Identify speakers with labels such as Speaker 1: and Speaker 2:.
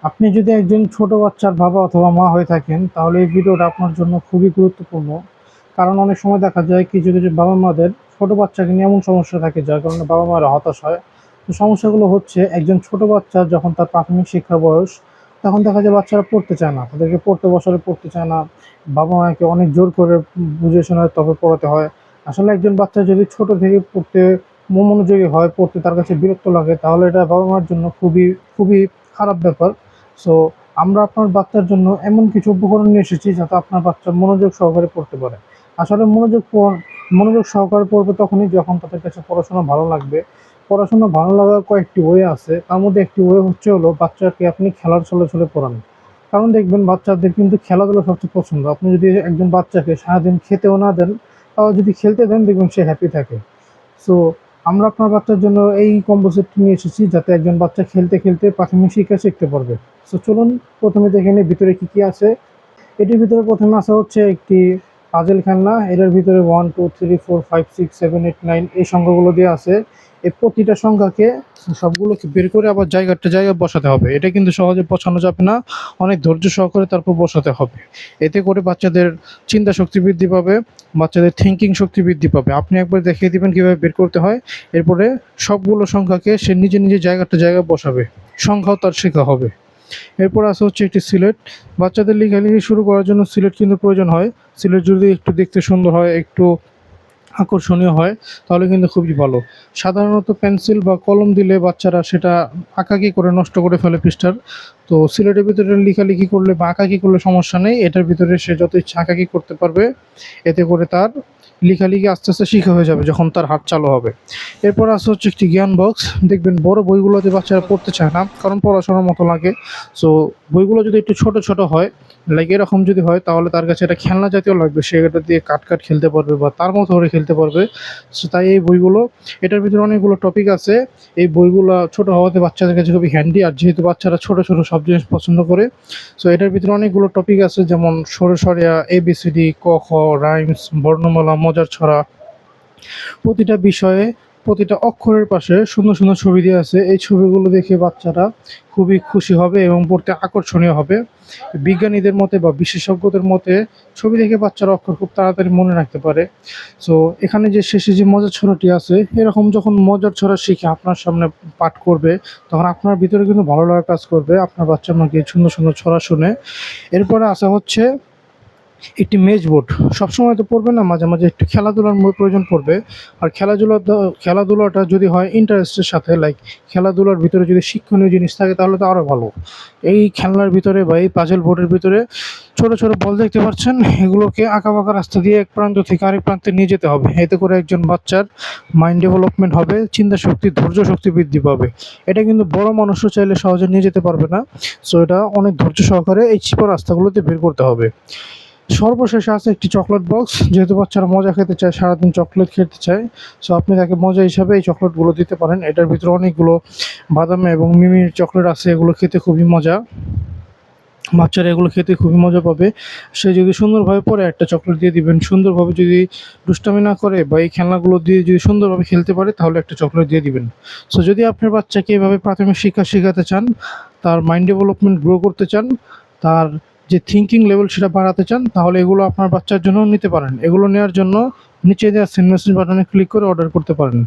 Speaker 1: আপনি যদি একজন ছোট বাচ্চার বাবা অথবা মা হয়ে থাকেন তাহলে এই ভিডিওটা আপনার জন্য খুবই গুরুত্বপূর্ণ। কারণ অনেক সময় দেখা যায় কিছু কিছু বাবা মাদের ছোট বাচ্চাকে নিয়ে এমন সমস্যা থাকে যার কারণে বাবা মারা হতাশ হয়। তো সমস্যাগুলো হচ্ছে, একজন ছোট বাচ্চা যখন তার প্রাথমিক শিক্ষার বয়স, তখন দেখা যায় বাচ্চারা পড়তে চায় না, তাদেরকে পড়তে বসালে পড়তে চায় না। বাবা মাকে অনেক জোর করে বুঝিয়ে শোনায় তবে পড়াতে হয়। আসলে একজন বাচ্চা যদি ছোট থেকে পড়তে মনোযোগী হয়, পড়তে তার কাছে বিরক্ত লাগে, তাহলে এটা বাবা মার জন্য খুবই খুবই খারাপ ব্যাপার। সো আমরা আপনার বাচ্চার জন্য এমন কিছু উপকরণ নিয়ে এসেছি যাতে আপনার বাচ্চা মনোযোগ সহকারে পড়তে পারে। আসলে মনোযোগ সহকারে পড়বে তখনই যখন তাদের কাছে পড়াশোনা ভালো লাগবে। পড়াশোনা ভালো লাগার কয়েকটি ওয়ে আছে, তার মধ্যে একটি ওয়ে হচ্ছে হলো বাচ্চাকে আপনি খেলার ছলে ছলে পড়ান। কারণ দেখবেন বাচ্চাদের কিন্তু খেলাধুলা সবচেয়ে পছন্দ। আপনি যদি একজন বাচ্চাকে সারাদিন খেতেও না দেন, তাও যদি খেলতে দেন দেখবেন সে হ্যাপি থাকে। সো আমরা আপনার বাচ্চার জন্য এই কম্বো সেটটি নিয়ে এসেছি যাতে একজন বাচ্চা খেলতে খেলতে প্রাথমিক শিক্ষা শিখতে পারবে। সো চলুন প্রথমে দেখে নিই ভিতরে কি কি আছে। এটির ভিতরে প্রথমে আছে হচ্ছে একটি পাজেল খেলনা। এটার ভিতরে 1 2 3 4 5 6 7 8 9 এই সংখ্যাগুলো দিয়ে আছে। এই প্রতিটা সংখ্যাকে সবগুলোকে বের করে আবার জায়গায় বসাতে হবে। এটা কিন্তু সহজে বসানো যাবে না, অনেক ধৈর্য সহকারে তারপর বসাতে হবে। এতে করে বাচ্চাদের চিন্তা শক্তি বৃদ্ধি পাবে, বাচ্চাদের থিঙ্কিং শক্তি বৃদ্ধি পাবে। আপনি একবার দেখিয়ে দিবেন কীভাবে বের করতে হয়, এরপরে সবগুলো সংখ্যাকে সে নিজে নিজে জায়গায় বসাবে, সংখ্যাও তার শেখা হবে। এরপর আছে হচ্ছে একটি সিলেট। বাচ্চাদের লেখালেখি শুরু করার জন্য সিলেট কিন্তু প্রয়োজন হয়। সিলেট যদি একটু দেখতে সুন্দর হয়, একটু আকর্ষণীয় হয়, তাহলে কিন্তু খুবই ভালো। সাধারণত পেন্সিল বা কলম দিলে বাচ্চারা সেটা আঁকাকি করে নষ্ট করে ফেলে পৃষ্ঠার। তো সিলেটের ভিতরে লেখালেখি করলে বা আঁকাকি করলে সমস্যা নেই, এটার ভিতরে সে যত ইচ্ছা আঁকাকি করতে পারবে। এতে করে তার লেখালেখি আস্তে আস্তে শিখা হয়ে যাবে যখন তার হাত চালু হবে। এরপর আছে হচ্ছে একটি জ্ঞান বক্স। দেখবেন বড় বইগুলোতে বাচ্চারা পড়তে চায় না, কারণ পড়াশোনার মতো লাগে। সো বইগুলো যদি একটু ছোট ছোট হয়, লাইক এরকম যদি হয়, তাহলে তার কাছে এটা খেলনা জাতীয় লাগবে, সে এটা দিয়ে কাট খেলতে পারবে বা তার মতো করে খেলতে পারবে। সো তাই এই বইগুলো, এটার ভিতরে অনেকগুলো টপিক আছে। এই বইগুলো ছোট হওয়াতে বাচ্চাদের কাছে খুবই হ্যান্ডি, আর যেহেতু বাচ্চারা ছোট ছোট সব জিনিস পছন্দ করে, সো এটার ভিতরে অনেকগুলো টপিক আছে, যেমন সরিয়া, ABCD, ক খ, রাইমস, বর্ণমালা, মজার ছড়া। প্রতিটা বিষয়ে প্রতিটা অক্ষরের পাশে সুন্দর সুন্দর ছবি দেওয়া আছে। এই ছবিগুলো দেখে বাচ্চারা খুবই খুশি হবে এবং পড়তে আকর্ষণীয় হবে। বিজ্ঞানীদের মতে বা বিশেষজ্ঞদের মতে ছবি দেখে বাচ্চারা অক্ষর খুব তাড়াতাড়ি মনে রাখতে পারে। সো এখানে যে শেষে যে মজার ছড়াটি আছে, এরকম যখন মজার ছড়া শিখে আপনার সামনে পাঠ করবে, তখন আপনার ভিতরে কিন্তু ভালো লাগা কাজ করবে আপনার বাচ্চা আপনাকে সুন্দর সুন্দর ছড়া শুনে। এরপরে আসা হচ্ছে একটি মেজ বোর্ড। সবসময় তো পড়বে না, মাঝে মাঝে একটু খেলাধুলার প্রয়োজন পড়বে। আর খেলাধুলাটা যদি হয় ইন্টারেস্টের সাথে, লাইক খেলাধুলার ভিতরে যদি শিক্ষণীয় জিনিস থাকে তাহলে তো আরও ভালো। এই খেলনার ভিতরে বা এই পাজেল বোর্ডের ভিতরে ছোট ছোট বল দেখতে পাচ্ছেন, এগুলোকে আঁকাবাঁকা রাস্তা দিয়ে এক প্রান্ত থেকে আরেক প্রান্তে নিয়ে যেতে হবে। এতে করে একজন বাচ্চার মাইন্ড ডেভেলপমেন্ট হবে, চিন্তা শক্তি, ধৈর্য শক্তি বৃদ্ধি পাবে। এটা কিন্তু বড় মানুষও চাইলে সহজে নিয়ে যেতে পারবে না। সো এটা অনেক ধৈর্য সহকারে এই চিপা রাস্তাগুলোতে বের করতে হবে। সর্বশেষে আছে একটি চকলেট বক্স। যেহেতু বাচ্চারা মজা খেতে চায়, সারাদিন চকলেট খেতে চায়, সো আপনি তাকে মজা হিসাবে এই চকলেটগুলো দিতে পারেন। এটার ভিতরে অনেকগুলো বাদাম এবং মিমির চকলেট আছে, এগুলো খেতে খুবই মজা। বাচ্চারা এগুলো খেতে খুবই মজা পাবে। সে যদি সুন্দরভাবে পড়ে একটা চকলেট দিয়ে দিবেন, সুন্দরভাবে যদি দুষ্টামি না করে বা এই খেলনাগুলো দিয়ে যদি সুন্দরভাবে খেলতে পারে, তাহলে একটা চকলেট দিয়ে দিবেন। সো যদি আপনার বাচ্চাকে এভাবে প্রাথমিক শিক্ষা শেখাতে চান, তার মাইন্ড ডেভেলপমেন্ট গ্রো করতে চান, তার যে থিঙ্কিং লেভেল সেটা বাড়াতে চান, তাহলে এগুলো আপনার বাচ্চার জন্য নিতে পারেন। এগুলো নেওয়ার জন্য নিচে দেওয়া সেন্ড মেসেজ বাটনে ক্লিক করে অর্ডার করতে পারেন।